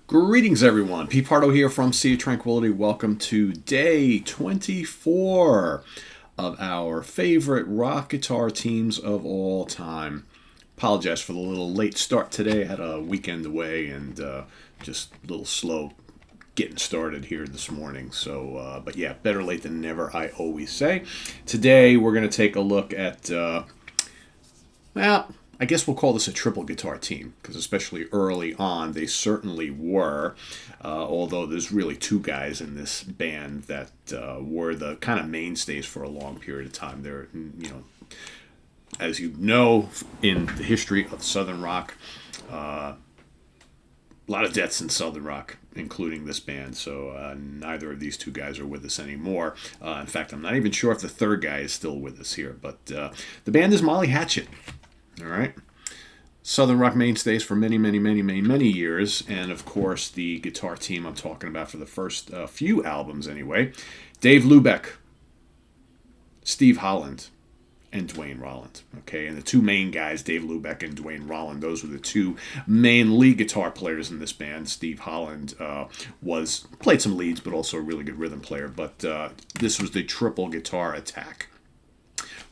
Greetings, everyone. Pete Pardo here from Sea of Tranquility. Welcome to day 24 of our favorite rock guitar teams of all time. Apologize for the little late start today. I had a weekend away and just a little slow getting started here this morning. But yeah, better late than never, I always say. Today, we're going to take a look at, well, I guess we'll call this a triple guitar team because especially early on they certainly were. Although there's really two guys in this band that were the kind of mainstays for a long period of time. They're, as you know, in the history of Southern rock, a lot of deaths in Southern rock, including this band. So neither of these two guys are with us anymore. In fact, I'm not even sure if the third guy is still with us here. But the band is Molly Hatchet. All right. Southern rock mainstays for many years. And of course, the guitar team I'm talking about for the first few albums anyway. Dave Lubeck, Steve Holland, and Dwayne Rolland. Okay, and the two main guys, Dave Lubeck and Dwayne Rolland, those were the two main lead guitar players in this band. Steve Holland played some leads, but also a really good rhythm player. But this was the triple guitar attack.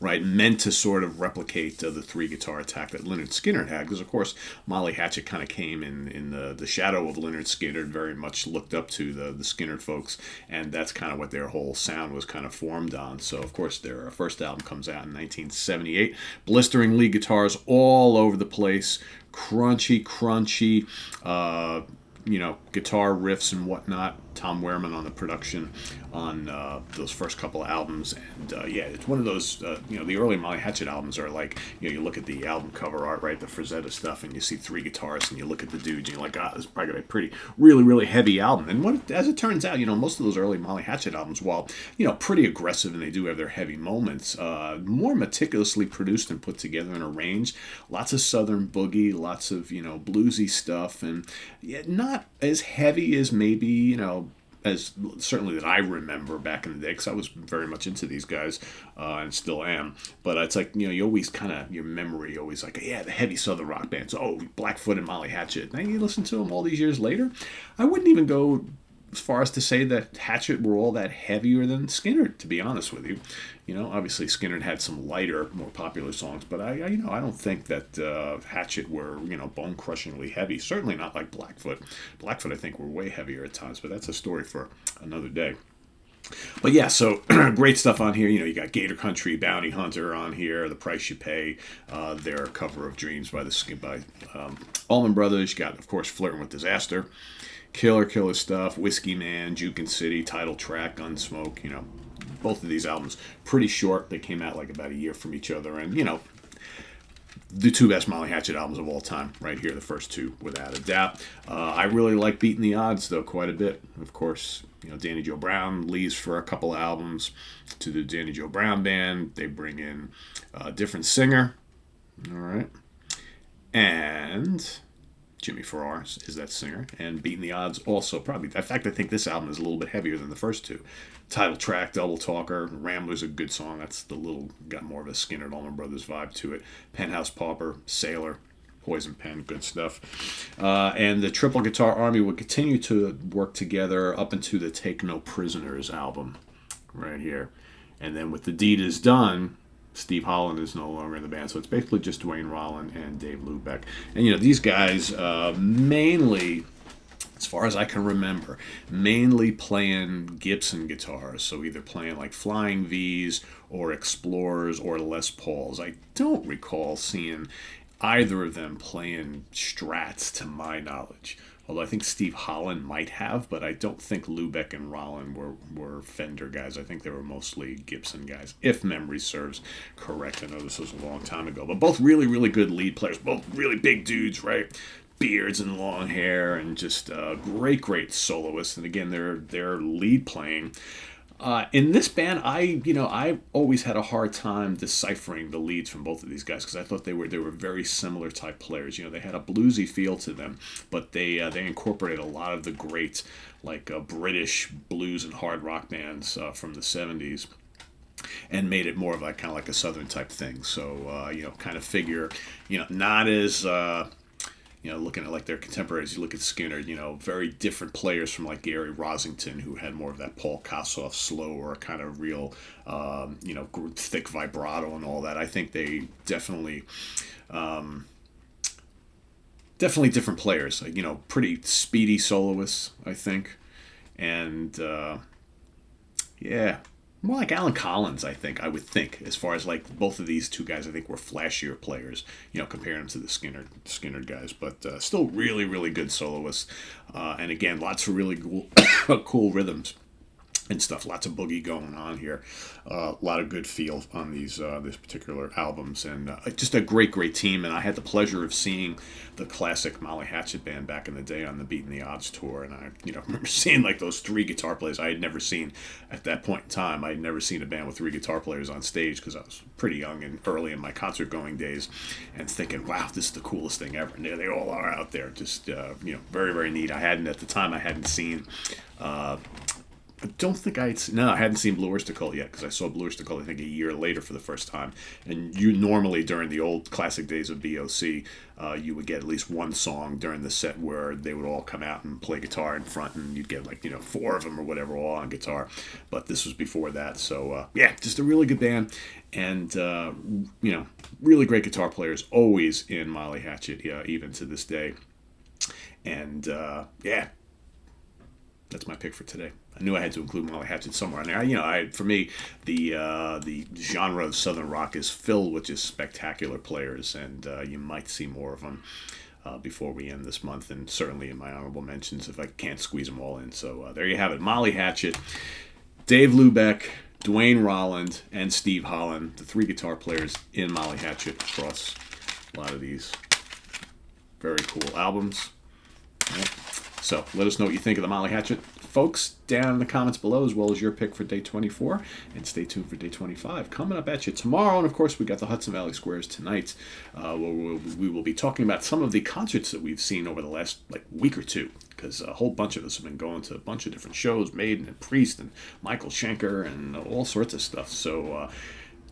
Right, meant to sort of replicate the three guitar attack that Lynyrd Skynyrd had, because of course Molly Hatchet kind of came in the shadow of Lynyrd Skynyrd, very much looked up to the Skynyrd folks, and that's kind of what their whole sound was kind of formed on. So of course their first album comes out in 1978, blistering lead guitars all over the place, crunchy, guitar riffs and whatnot. Tom Wehrman on the production on those first couple of albums, and it's one of those. The early Molly Hatchet albums are like, you look at the album cover art, right, the Frazetta stuff, and you see three guitarists, and you look at the dudes, and you're like, this is probably gonna be a pretty, really heavy album. And as it turns out, most of those early Molly Hatchet albums, while pretty aggressive, and they do have their heavy moments, more meticulously produced and put together and arranged. Lots of Southern boogie, lots of bluesy stuff, and not as heavy as maybe as certainly that I remember back in the day, because I was very much into these guys and still am. But it's like, you always kind of, your memory always like, the heavy Southern rock bands. Oh, Blackfoot and Molly Hatchet. Now you listen to them all these years later. I wouldn't even go as far as to say that Hatchet were all that heavier than Skynyrd, to be honest with you. Obviously Skynyrd had some lighter, more popular songs, but I don't think that Hatchet were, bone-crushingly heavy. Certainly not like Blackfoot. Blackfoot, I think, were way heavier at times, but that's a story for another day. But yeah, so great stuff on here. You got Gator Country, Bounty Hunter on here, The Price You Pay, their cover of Dreams by Allman Brothers. You got, of course, Flirting with Disaster. Killer stuff. Whiskey Man, Jukin' City, title track, Gunsmoke. Both of these albums pretty short. They came out like about a year from each other, and the two best Molly Hatchet albums of all time, right here, the first two, without a doubt. I really like Beating the Odds, though, quite a bit. Of course, Danny Joe Brown leaves for a couple albums to the Danny Joe Brown Band. They bring in a different singer, all right, and Jimmy Farrar is that singer, and Beating the Odds also probably. In fact, I think this album is a little bit heavier than the first two. Title track, Double Talker, Rambler's a good song. That's got more of a Skynyrd Allman Brothers vibe to it. Penthouse Pauper, Sailor, Poison Pen, good stuff. And the Triple Guitar Army would continue to work together up into the Take No Prisoners album, right here. And then with The Deed Is Done, Steve Holland is no longer in the band, so it's basically just Dwayne Rolland and Dave Lubeck. And these guys mainly, as far as I can remember, mainly playing Gibson guitars, so either playing like Flying V's or Explorers or Les Pauls. I don't recall seeing either of them playing Strats, to my knowledge. Although I think Steve Holland might have, but I don't think Lubeck and Rolland were Fender guys. I think they were mostly Gibson guys, if memory serves correct. I know this was a long time ago. But both really good lead players, both really big dudes, right? Beards and long hair, and just great soloists. And again, their lead playing. In this band, I always had a hard time deciphering the leads from both of these guys, because I thought they were very similar type players. They had a bluesy feel to them, but they incorporated a lot of the great British blues and hard rock bands from the 70s. And made it more of kind of like a Southern type thing. So kind of figure, not as looking at like their contemporaries, you look at Skinner, very different players from like Gary Rosington, who had more of that Paul Kossoff slower kind of real, thick vibrato and all that. I think they definitely different players. Like, pretty speedy soloists, I think, and yeah, more like Alan Collins, I would think, as far as like both of these two guys, I think were flashier players, comparing them to the Skinner guys, but still really, really good soloists. And again, lots of really cool, cool rhythms and stuff. Lots of boogie going on here. A lot of good feel on these this particular albums, and just a great team. And I had the pleasure of seeing the classic Molly Hatchet band back in the day on the Beating the Odds tour, and I remember seeing like those three guitar players I had never seen at that point in time. I had never seen a band with three guitar players on stage because I was pretty young and early in my concert going days, and thinking, wow, this is the coolest thing ever. And there they all are out there, just very neat. I hadn't seen. I hadn't seen Blue Oyster Cult yet, because I saw Blue Oyster Cult I think a year later for the first time. And you normally, during the old classic days of BOC, you would get at least one song during the set where they would all come out and play guitar in front, and you'd get like four of them or whatever all on guitar. But this was before that, so just a really good band, and really great guitar players always in Molly Hatchet, even to this day. And that's my pick for today. I knew I had to include Molly Hatchet somewhere in there. For me, the genre of Southern rock is filled with just spectacular players, and you might see more of them before we end this month, and certainly in my honorable mentions if I can't squeeze them all in. So there you have it. Molly Hatchet, Dave Lubeck, Dwayne Rolland, and Steve Holland, the three guitar players in Molly Hatchet across a lot of these very cool albums. All right. So let us know what you think of the Molly Hatchet, folks, down in the comments below, as well as your pick for day 24. And stay tuned for day 25. Coming up at you tomorrow. And, of course, we got the Hudson Valley Squares tonight, where we will be talking about some of the concerts that we've seen over the last week or two, because a whole bunch of us have been going to a bunch of different shows, Maiden and Priest and Michael Schenker and all sorts of stuff. So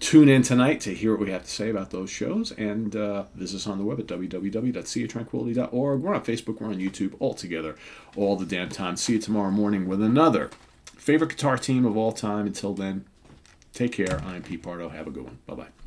tune in tonight to hear what we have to say about those shows, and visit us on the web at www.seaoftranquility.org. We're on Facebook, we're on YouTube, all together, all the damn time. See you tomorrow morning with another favorite guitar team of all time. Until then, take care. I'm Pete Pardo. Have a good one. Bye-bye.